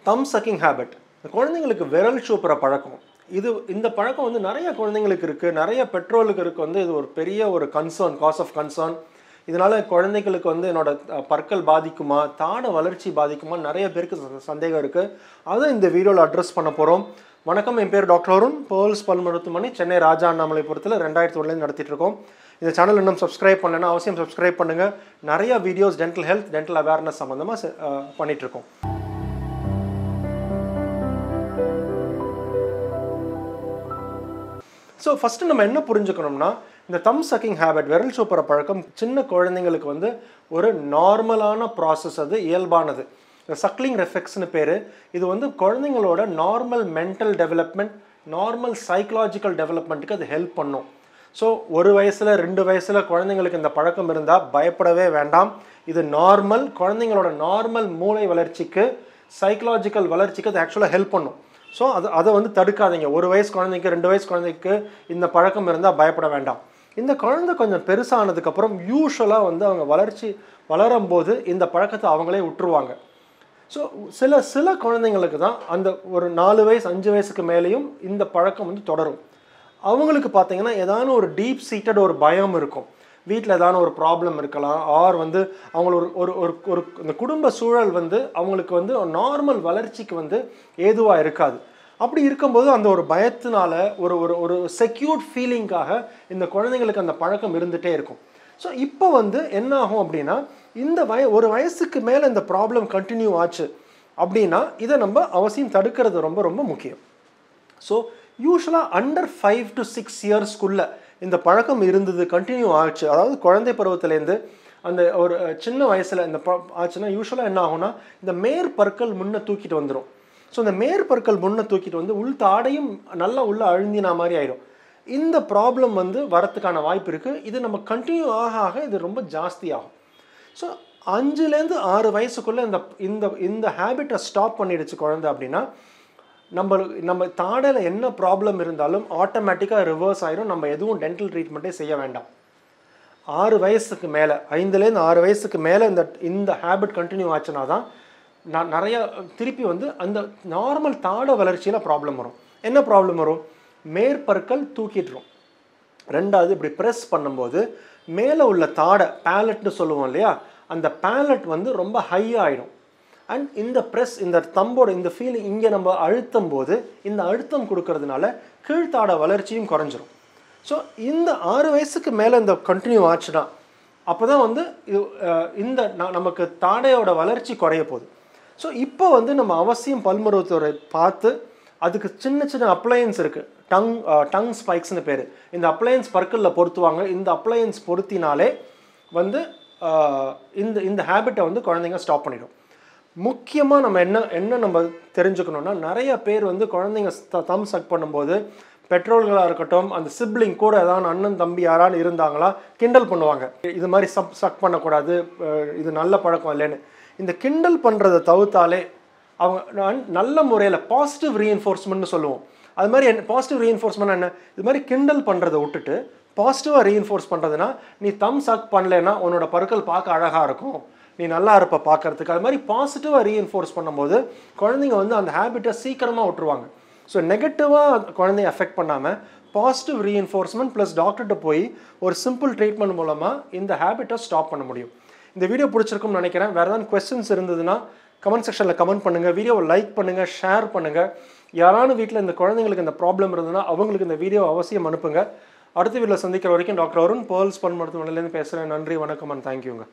thumb sucking habit. இந்த குழந்தைங்களுக்கு விரல் சூப்புற பழக்கம். இந்த பழக்கம் வந்து நிறைய குழந்தைங்களுக்கு இருக்கு. நிறைய பெற்றோர்களுக்கு இருக்கு வந்து இது ஒரு பெரிய ஒரு கன்சர்ன், காஸ் ஆஃப் கன்சர்ன். இதனால குழந்தைகளுக்கு வந்து என்னோட பற்கள் பாதிக்குமா, தாட வளர்ச்சி பாதிக்குமா நிறைய பேருக்கு சந்தேகம் இருக்கு. அதை இந்த வீடியோல அட்ரஸ் பண்ண போறோம். வணக்கம், என் பேர் டாக்டர் அருண், பேர்ல்ஸ் பல் மருத்துவமனை, சென்னை ராஜா அண்ணாமலைபுரத்தில் 2001 நடத்திட்டு இருக்கோம். இந்த சேனல் இன்னும் சப்ஸ்கிரைப் பண்ணலன்னா அவசியம் சப்ஸ்கிரைப் பண்ணுங்க. நிறைய videos dental health, dental awareness சம்பந்தமாக பண்ணிட்டு இருக்கோம். ஸோ ஃபஸ்ட்டு நம்ம என்ன புரிஞ்சுக்கணும்னா, இந்த தம் சக்கிங் ஹேபிட், விரல் சூப்புற பழக்கம் சின்ன குழந்தைங்களுக்கு வந்து ஒரு நார்மலான ப்ராசஸ், அது இயல்பானது. சக்லிங் ரெஃப்ளெக்ஸ்னு பேர். இது வந்து குழந்தைங்களோட normal mental development, normal psychological டெவலப்மெண்ட்டுக்கு அது ஹெல்ப் பண்ணும். ஸோ 1 வயசில் 2 வயசில் குழந்தைங்களுக்கு இந்த பழக்கம் இருந்தால் பயப்படவே வேண்டாம். இது நார்மல், குழந்தைங்களோட நார்மல் மூளை வளர்ச்சிக்கு, சைக்கலாஜிக்கல் வளர்ச்சிக்கு அது ஆக்சுவலாக ஹெல்ப் பண்ணும். ஸோ அதை வந்து தடுக்காதீங்க. 1 வயசு குழந்தைக்கு, 2 வயசு குழந்தைக்கு இந்த பழக்கம் இருந்தால் பயப்பட வேண்டாம். இந்த குழந்தை கொஞ்சம் பெருசானதுக்கப்புறம் யூஸ்வலாக வந்து அவங்க வளரும்போது இந்த பழக்கத்தை அவங்களே விட்டுருவாங்க. ஸோ சில குழந்தைங்களுக்கு தான் அந்த ஒரு 4 வயசு 5 வயசுக்கு மேலேயும் இந்த பழக்கம் வந்து தொடரும். அவங்களுக்கு பார்த்தீங்கன்னா ஏதான ஒரு டீப் சீட்டட் ஒரு பயம் இருக்கும். வீட்டில் ஏதான ஒரு ப்ராப்ளம் இருக்கலாம், ஆர் வந்து அவங்கள ஒரு இந்த குடும்ப சூழல் வந்து அவங்களுக்கு வந்து நார்மல் வளர்ச்சிக்கு வந்து ஏதுவாக இருக்காது. அப்படி இருக்கும்போது அந்த ஒரு பயத்தினால ஒரு செக்யூர்ட் ஃபீலிங்காக இந்த குழந்தைங்களுக்கு அந்த பழக்கம் இருந்துகிட்டே இருக்கும். ஸோ இப்போ வந்து என்ன ஆகும் அப்படின்னா, இந்த ஒரு வயசுக்கு மேலே இந்த ப்ராப்ளம் கண்டினியூ ஆச்சு அப்படின்னா இதை நம்ம அவசியம் தடுக்கிறது ரொம்ப ரொம்ப முக்கியம். ஸோ யூஸ்வலாக அண்டர் 5 to 6 இயர்ஸ்க்குள்ளே இந்த பழக்கம் இருந்தது, கண்டினியூ ஆச்சு, அதாவது குழந்தை பருவத்திலேருந்து அந்த ஒரு சின்ன வயசில் இந்த ஆச்சுன்னா யூஸ்வலாக என்ன ஆகும்னா, இந்த மேற்பற்கள் முன்னே தூக்கிட்டு வந்துடும். ஸோ இந்த மேற்பற்கள் முன்னே தூக்கிட்டு வந்து உள் தாடையும் நல்லா உள்ள அழுந்தினா மாதிரி ஆயிடும். இந்த ப்ராப்ளம் வந்து வரத்துக்கான வாய்ப்பு இருக்குது. இது நம்ம கண்டினியூ ஆக இது ரொம்ப ஜாஸ்தி ஆகும். ஸோ 5லேருந்து 6 வயசுக்குள்ளே இந்த ஹேபிட்டை ஸ்டாப் பண்ணிடுச்சு குழந்தை அப்படின்னா, நம்ம தாடையில் என்ன ப்ராப்ளம் இருந்தாலும் ஆட்டோமேட்டிக்காக ரிவர்ஸ் ஆயிரும். நம்ம எதுவும் டென்டல் ட்ரீட்மெண்ட்டே செய்ய வேண்டாம். 6 வயசுக்கு மேலே, 5லேருந்து 6 வயசுக்கு மேலே இந்த ஹேபிட் கண்டினியூ ஆச்சுன்னா தான் நிறைய திருப்பி வந்து அந்த நார்மல் தாடை வளர்ச்சியில் ப்ராப்ளம் வரும். என்ன ப்ராப்ளம் வரும்? மேற்பற்கள் தூக்கிட்டுரும். 2வது இப்படி ப்ரெஸ் பண்ணும்போது மேலே உள்ள தாடை, பேலட்னு சொல்லுவோம் இல்லையா, அந்த பேலட் வந்து ரொம்ப ஹையாக ஆகிடும். அண்ட் இந்த ப்ரெஸ், இந்த தம்போட இந்த ஃபீலிங் இங்கே நம்ம அழுத்தும் போது இந்த அழுத்தம் கொடுக்கறதுனால கீழ்த்தாட வளர்ச்சியும் குறைஞ்சிரும். ஸோ இந்த 6 வயசுக்கு மேலே இந்த கண்டினியூ ஆச்சுன்னா அப்போ தான் வந்து இந்த நமக்கு தாடையோட வளர்ச்சி குறைய போகுது. ஸோ இப்போ வந்து நம்ம அவசியம் பல் மருத்துவரை பார்த்து அதுக்கு சின்ன சின்ன அப்ளையன்ஸ் இருக்குது. டங் ஸ்பைக்ஸ்னு பேர். இந்த அப்ளையன்ஸ் பற்களில் பொருத்துவாங்க. இந்த அப்ளையன்ஸ் பொருத்தினாலே வந்து இந்த ஹேபிட்டை வந்து குழந்தைங்க ஸ்டாப் பண்ணிடும். முக்கியமாக நம்ம என்ன நம்ம தெரிஞ்சுக்கணுன்னா, நிறைய பேர் வந்து குழந்தைங்க தம் சக் பண்ணும்போது பெற்றோர்களாக இருக்கட்டும், அந்த சிப்ளிங் கூட ஏதாவது அண்ணன் தம்பி யாராவது இருந்தாங்களா கிண்டல் பண்ணுவாங்க. இது மாதிரி சக் பண்ணக்கூடாது, இது நல்ல பழக்கம் இல்லைன்னு. இந்த கிண்டல் பண்ணுறதை தவிர்த்தாலே அவங்க நல்ல முறையில் பாசிட்டிவ் ரீஎன்ஃபோர்ஸ்மெண்ட்னு சொல்லுவோம். அது மாதிரி பாசிட்டிவ் ரீஎன்ஃபோர்ஸ்மெண்ட் என்ன? இது மாதிரி கிண்டல் பண்ணுறதை விட்டுட்டு பாசிட்டிவாக ரீஎன்ஃபோர்ஸ் பண்ணுறதுனா, நீ தம் சக் பண்ணலைன்னா உன்னோட பற்கள் பார்க்க அழகாக இருக்கும், நீ நல்லா இருப்ப பார்க்கறதுக்கு. அது மாதிரி பாசிட்டிவாக ரீஎன்ஃபோர்ஸ் பண்ணும்போது குழந்தைங்க வந்து அந்த ஹேபிட்டை சீக்கிரமாக விட்டுருவாங்க. ஸோ நெகட்டிவாக குழந்தைய அஃபெக்ட் பண்ணாமல் பாசிட்டிவ் ரீஎன்ஃபோர்ஸ்மெண்ட் ப்ளஸ் டாக்டர்கிட்ட போய் ஒரு சிம்பிள் ட்ரீட்மெண்ட் மூலமாக இந்த ஹேபிட்டை ஸ்டாப் பண்ண முடியும். இந்த வீடியோ பிடிச்சிருக்கும்னு நினைக்கிறேன். வேறு ஏதாவது கொஸ்டின்ஸ் இருந்ததுன்னா கமெண்ட் செக்ஷனில் கமெண்ட் பண்ணுங்கள், வீடியோவை லைக் பண்ணுங்கள், ஷேர் பண்ணுங்கள். யாரான வீட்டில் இந்த குழந்தைங்களுக்கு இந்த ப்ராப்ளம் இருந்ததுன்னா அவங்களுக்கு இந்த வீடியோ அவசியம் அனுப்புங்க. அடுத்த வீடியோவில் சந்திக்கிற வரைக்கும் டாக்டர் அருண், பேர்ல்ஸ் பல் மருத்துவமனையிலேருந்து பேசுகிறேன். நன்றி, வணக்கம் அண்ட் தேங்க்யூங்க.